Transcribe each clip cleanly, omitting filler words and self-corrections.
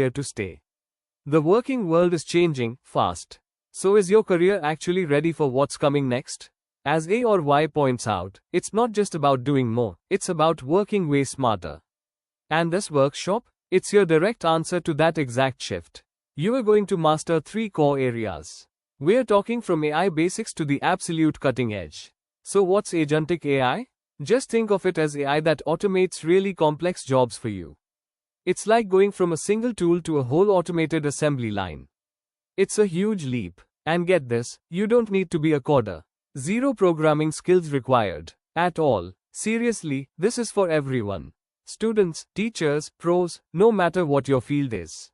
here to stay. The working world is changing fast. So is your career actually ready for what's coming next? As A or Y points out, it's not just about doing more, it's about working way smarter. And this workshop? It's your direct answer to that exact shift. You are going to master 3 core areas. We're talking from AI basics to the absolute cutting edge. So what's agentic AI? Just think of it as AI that automates really complex jobs for you. It's like going from a single tool to a whole automated assembly line. It's a huge leap. And get this, you don't need to be a coder. Zero programming skills required. At all. Seriously, this is for everyone. Students, teachers, pros, no matter what your field is.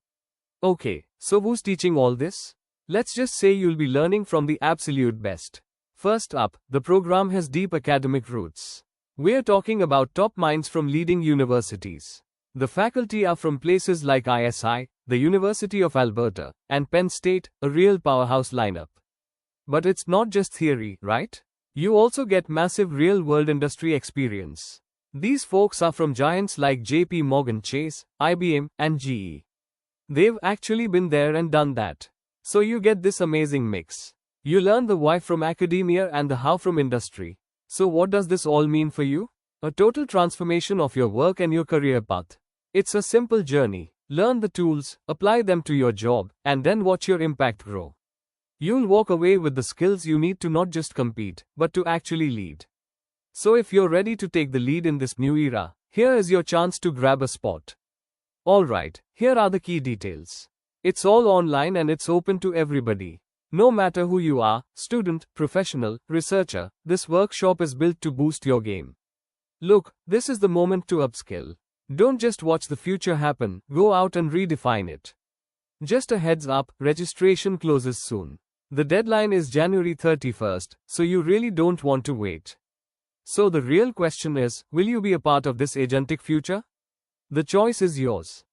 Okay, so who's teaching all this? Let's just say you'll be learning from the absolute best. First up, the program has deep academic roots. We're talking about top minds from leading universities. The faculty are from places like ISI, the University of Alberta, and Penn State, a real powerhouse lineup. But it's not just theory, right? You also get massive real-world industry experience. These folks are from giants like JP Morgan Chase, IBM, and GE. They've actually been there and done that. So you get this amazing mix. You learn the why from academia and the how from industry. So what does this all mean for you? A total transformation of your work and your career path. It's a simple journey. Learn the tools, apply them to your job, and then watch your impact grow. You'll walk away with the skills you need to not just compete, but to actually lead. So if you're ready to take the lead in this new era, here is your chance to grab a spot. Alright, here are the key details. It's all online and it's open to everybody. No matter who you are, student, professional, researcher, this workshop is built to boost your game. Look, this is the moment to upskill. Don't just watch the future happen, go out and redefine it. Just a heads up, registration closes soon. The deadline is January 31st, so you really don't want to wait. So the real question is, will you be a part of this agentic future? The choice is yours.